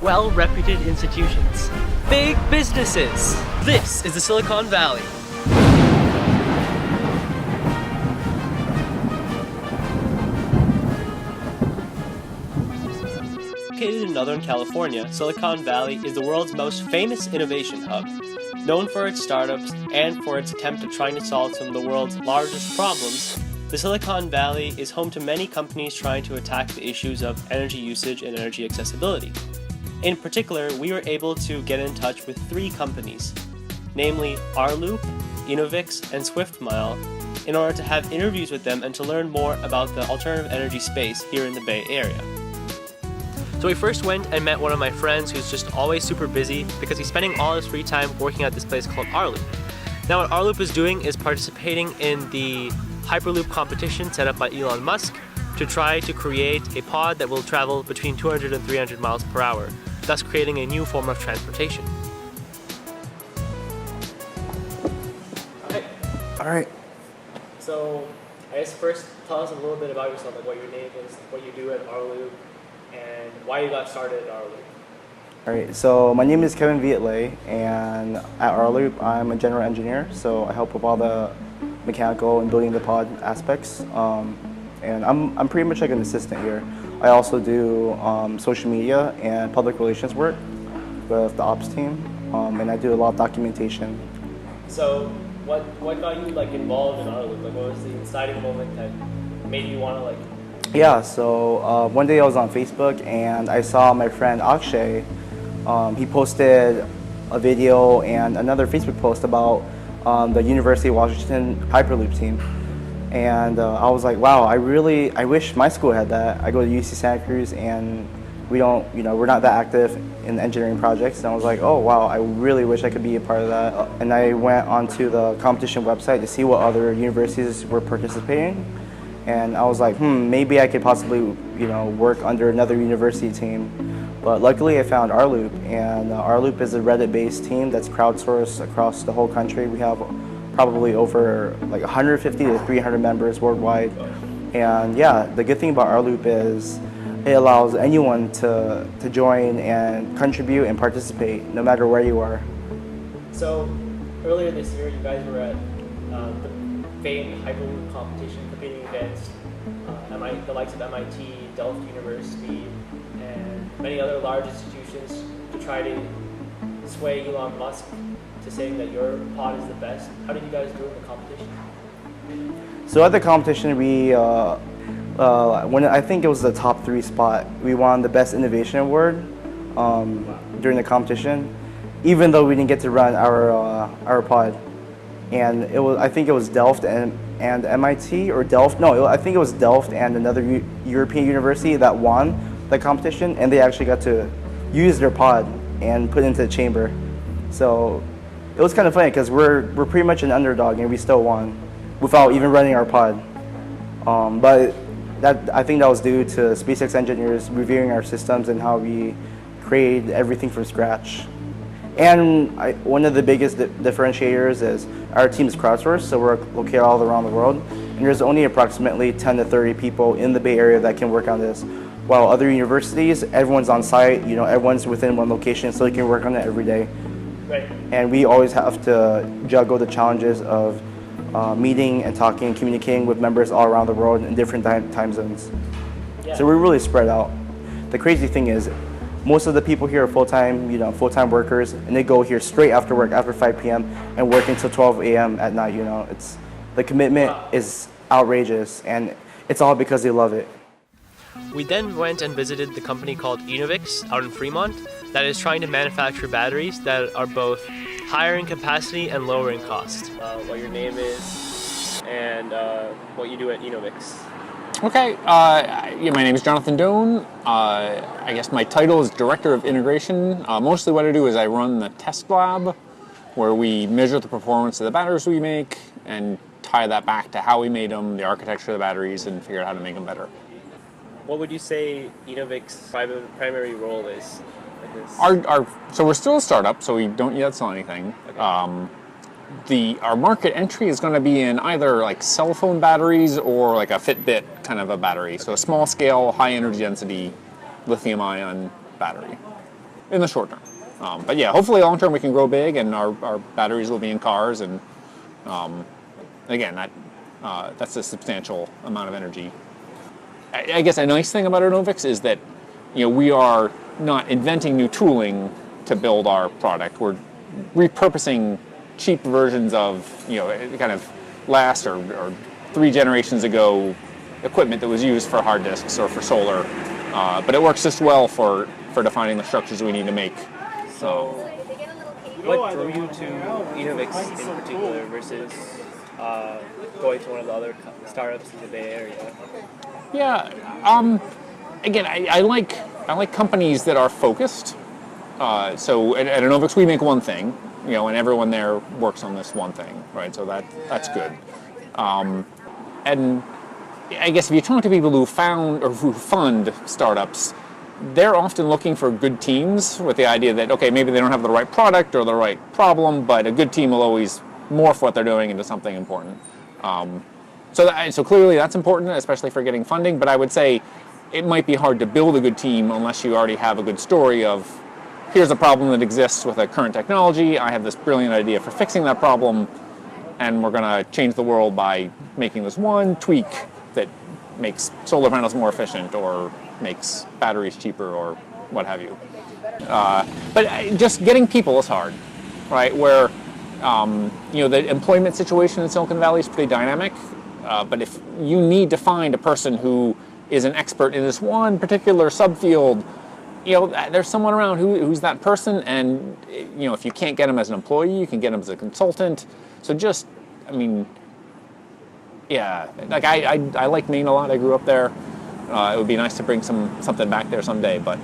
well-reputed institutions, big businesses. This is the Silicon Valley. Located in Northern California, Silicon Valley is the world's most famous innovation hub. Known for its startups and for its attempt at trying to solve some of the world's largest problems, the Silicon Valley is home to many companies trying to attack the issues of energy usage and energy accessibility. In particular, we were able to get in touch with 3 companies, namely rLoop, Enovix, and Swiftmile, in order to have interviews with them and to learn more about the alternative energy space here in the Bay Area. So we first went and met one of my friends who's just always super busy because he's spending all his free time working at this place called rLoop. Now what rLoop is doing is participating in the Hyperloop competition set up by Elon Musk to try to create a pod that will travel between 200 and 300 miles per hour, thus creating a new form of transportation. All right. So I guess first tell us a little bit about yourself, like what your name is, what you do at rLoop, and why you got started at rLoop. All right, so my name is Kevin Vietley, and at rLoop, I'm a general engineer, so I help with all the mechanical and building the pod aspects, and I'm pretty much like an assistant here. I also do social media and public relations work with the ops team, and I do a lot of documentation. So what got you like involved in rLoop? Like what was the inciting moment that made you want to like? Yeah, so one day I was on Facebook and I saw my friend Akshay. He posted a video and another Facebook post about the University of Washington Hyperloop team. And I was like, wow, I wish my school had that. I go to UC Santa Cruz and we're not that active in engineering projects. And I was like, oh wow, I really wish I could be a part of that. And I went onto the competition website to see what other universities were participating. And I was like, maybe I could possibly, work under another university team. But luckily I found rLoop, and rLoop is a Reddit-based team that's crowdsourced across the whole country. We have probably over like 150 to 300 members worldwide. And yeah, the good thing about rLoop is it allows anyone to join and contribute and participate, no matter where you are. So earlier this year, you guys were at the famed Hyperloop competition, competing against the likes of MIT, Delft University, and many other large institutions to try to sway Elon Musk to saying that your pod is the best. How did you guys do in the competition? So at the competition, we, I think it was the top 3 spot, we won the Best Innovation Award during the competition, even though we didn't get to run our pod. And I think it was Delft and MIT, or Delft, no, I think it was Delft and another European university that won the competition, and they actually got to use their pod and put it into the chamber. So it was kind of funny because we're pretty much an underdog and we still won without even running our pod. But I think that was due to SpaceX engineers reviewing our systems and how we create everything from scratch. And one of the biggest differentiators is our team is crowdsourced, so we're located all around the world, and there's only approximately 10 to 30 people in the Bay Area that can work on this. While other universities, everyone's on site, everyone's within one location, so they can work on it every day. Right. And we always have to juggle the challenges of meeting and talking and communicating with members all around the world in different time zones. Yeah. So we're really spread out. The crazy thing is, most of the people here are full-time workers, and they go here straight after work, after 5 p.m. and work until 12 a.m. at night. The commitment is outrageous, and it's all because they love it. We then went and visited the company called Enovix out in Fremont that is trying to manufacture batteries that are both higher in capacity and lower in cost. What your name is and what you do at Enovix. Okay, my name is Jonathan Doan. I guess my title is Director of Integration. Mostly what I do is I run the test lab where we measure the performance of the batteries we make and tie that back to how we made them, the architecture of the batteries, and figure out how to make them better. What would you say Enovix's primary role is? So we're still a startup, so we don't yet sell anything. Okay. Our market entry is going to be in either like cell phone batteries or like a Fitbit kind of a battery. So a small scale, high energy density lithium ion battery. in the short term. But yeah, hopefully long term we can grow big and our batteries will be in cars, and again, that's a substantial amount of energy. I guess a nice thing about Enovix is that we are not inventing new tooling to build our product. We're repurposing cheap versions of kind of last or 3 generations ago equipment that was used for hard disks or for solar, but it works just well for defining the structures we need to make. So, what drew you to Enovix in particular versus going to one of the other startups in the Bay Area? Yeah, again, I like companies that are focused. So at Enovix we make one thing, and everyone there works on this one thing, right? So that's good. And I guess if you talk to people who fund startups, they're often looking for good teams with the idea that, okay, maybe they don't have the right product or the right problem, but a good team will always morph what they're doing into something important. So clearly that's important, especially for getting funding, but I would say it might be hard to build a good team unless you already have a good story of, here's a problem that exists with a current technology, I have this brilliant idea for fixing that problem, and we're going to change the world by making this one tweak that makes solar panels more efficient or makes batteries cheaper or what have you. But just getting people is hard, right? Where the employment situation in Silicon Valley is pretty dynamic, but if you need to find a person who is an expert in this one particular subfield, there's someone around who's that person, and if you can't get them as an employee, you can get them as a consultant. So just, yeah, like I like Maine a lot. I grew up there. It would be nice to bring something back there someday, but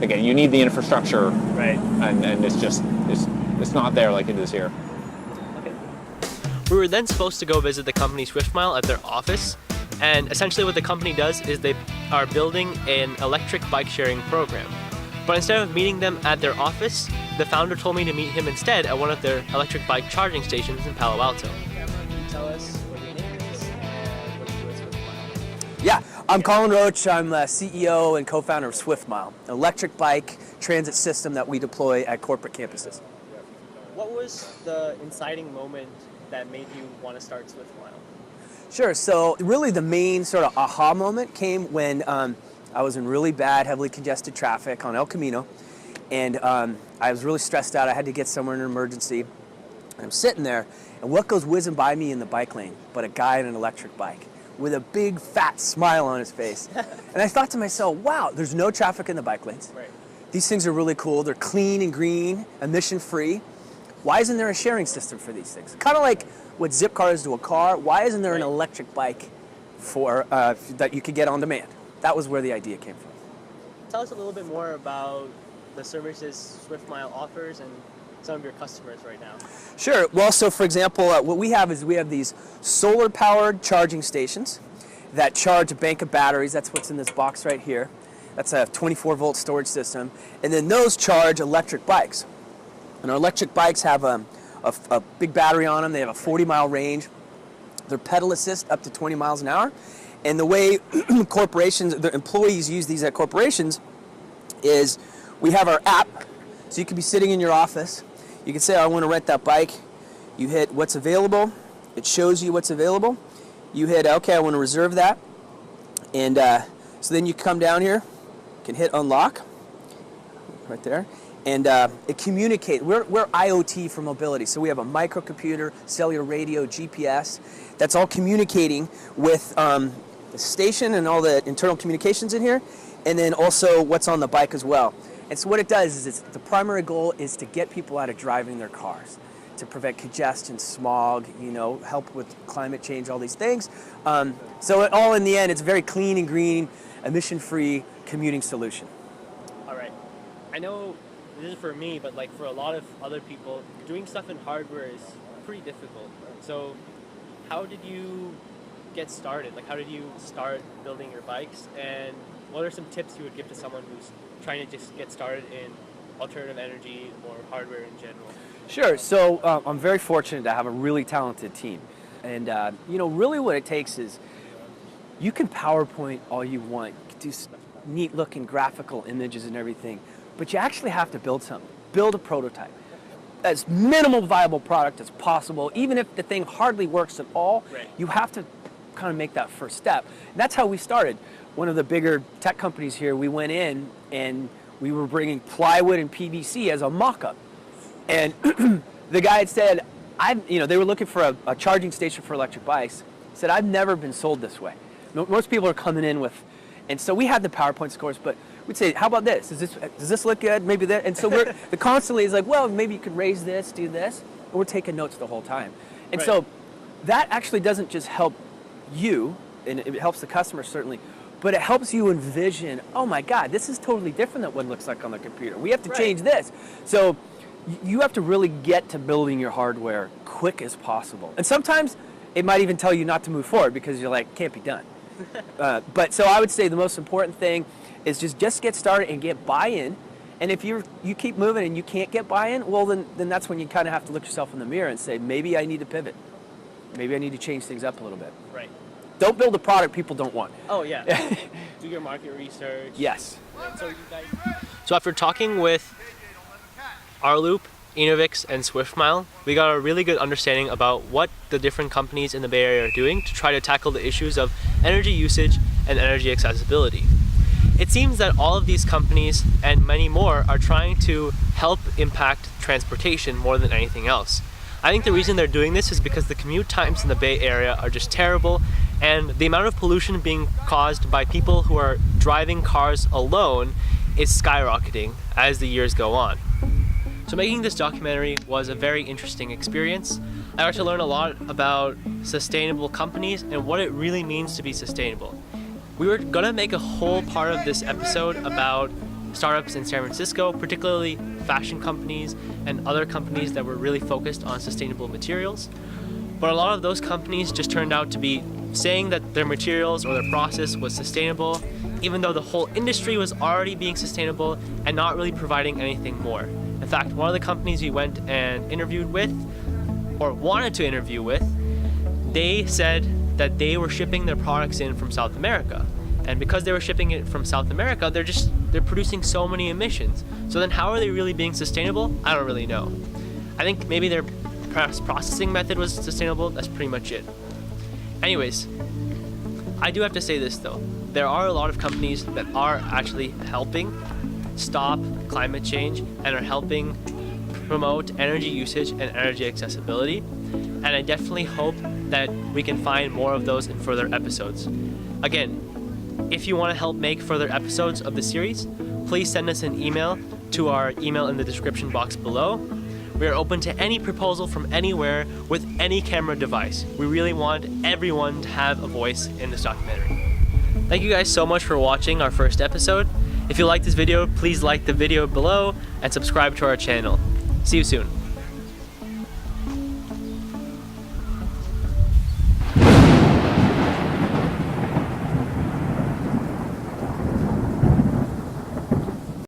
again, you need the infrastructure, right? And it's not there like it is here. Okay. We were then supposed to go visit the company Swiftmile at their office, and essentially what the company does is they are building an electric bike sharing program. But instead of meeting them at their office, the founder told me to meet him instead at one of their electric bike charging stations in Palo Alto. Can you tell us what your name is and what you do at Swiftmile? Yeah, I'm Colin Roach. I'm the CEO and co-founder of Swiftmile, an electric bike transit system that we deploy at corporate campuses. What was the inciting moment that made you want to start Swiftmile? Sure, so really the main sort of aha moment came when I was in really bad, heavily congested traffic on El Camino, and I was really stressed out. I had to get somewhere in an emergency. And I'm sitting there, and what goes whizzing by me in the bike lane but a guy on an electric bike with a big fat smile on his face. And I thought to myself, wow, there's no traffic in the bike lanes. Right. These things are really cool. They're clean and green, emission-free. Why isn't there a sharing system for these things? Kind of like what Zipcar is to a car. Why isn't there an electric bike for that you could get on demand? That was where the idea came from. Tell us a little bit more about the services Swiftmile offers and some of your customers right now. Sure. Well, so for example, what we have these solar-powered charging stations that charge a bank of batteries. That's what's in this box right here. That's a 24-volt storage system. And then those charge electric bikes. And our electric bikes have a big battery on them. They have a 40-mile range. They're pedal assist up to 20 miles an hour. And the way corporations, the employees use these at corporations is we have our app. So you could be sitting in your office. You can say, I want to rent that bike. You hit what's available. It shows you what's available. You hit, okay, I want to reserve that. And so then you come down here, can hit unlock right there. And it communicates. We're IoT for mobility. So we have a microcomputer, cellular radio, GPS. That's all communicating with the station and all the internal communications in here. And then also what's on the bike as well. And so what it does is the primary goal is to get people out of driving their cars, to prevent congestion, smog, help with climate change, all these things. So all in the end, it's a very clean and green, emission-free commuting solution. All right. I know this is for me, but like for a lot of other people, doing stuff in hardware is pretty difficult. So how did you get started? Like how did you start building your bikes? And what are some tips you would give to someone who's trying to just get started in alternative energy or hardware in general? Sure. So I'm very fortunate to have a really talented team. And, really what it takes is you can PowerPoint all you want. You can do neat looking graphical images and everything. but you actually have to build something, build a prototype. As minimal viable product as possible, even if the thing hardly works at all, you have to kind of make that first step. And that's how we started. One of the bigger tech companies here, we went in and we were bringing plywood and PVC as a mock-up. And the guy had said, they were looking for a charging station for electric bikes. He said, I've never been sold this way. Most people are coming in with, and so we had the PowerPoint scores, but we'd say, how about this? Does this look good? Maybe that. And so the constantly is like, well, maybe you could raise this, do this. And we're taking notes the whole time. And so that actually doesn't just help you, and it helps the customer certainly, but it helps you envision, oh my God, this is totally different than what it looks like on the computer. We have to change this. So you have to really get to building your hardware quick as possible. And sometimes it might even tell you not to move forward because you're like, can't be done. But so I would say the most important thing is just get started and get buy-in. And if you keep moving and you can't get buy-in, well then that's when you kind of have to look yourself in the mirror and say, maybe I need to pivot. Maybe I need to change things up a little bit. Right. Don't build a product people don't want. Oh yeah. Do your market research. Yes. So after talking with rLoop, Enovix, and Swiftmile, we got a really good understanding about what the different companies in the Bay Area are doing to try to tackle the issues of energy usage and energy accessibility. It seems that all of these companies and many more are trying to help impact transportation more than anything else. I think the reason they're doing this is because the commute times in the Bay Area are just terrible, and the amount of pollution being caused by people who are driving cars alone is skyrocketing as the years go on. So making this documentary was a very interesting experience. I got to learn a lot about sustainable companies and what it really means to be sustainable. We were gonna make a whole part of this episode about startups in San Francisco, particularly fashion companies and other companies that were really focused on sustainable materials. But a lot of those companies just turned out to be saying that their materials or their process was sustainable, even though the whole industry was already being sustainable and not really providing anything more. In fact, one of the companies we went and interviewed with, or wanted to interview with, they said that they were shipping their products in from South America. And because they were shipping it from South America, they're producing so many emissions. So then how are they really being sustainable? I don't really know. I think maybe their processing method was sustainable. That's pretty much it. Anyways, I do have to say this though. There are a lot of companies that are actually helping stop climate change and are helping promote energy usage and energy accessibility. And I definitely hope that we can find more of those in further episodes. Again, if you want to help make further episodes of the series, please send us an email to our email in the description box below. We are open to any proposal from anywhere with any camera device. We really want everyone to have a voice in this documentary. Thank you guys so much for watching our first episode. If you like this video, please like the video below and subscribe to our channel. See you soon.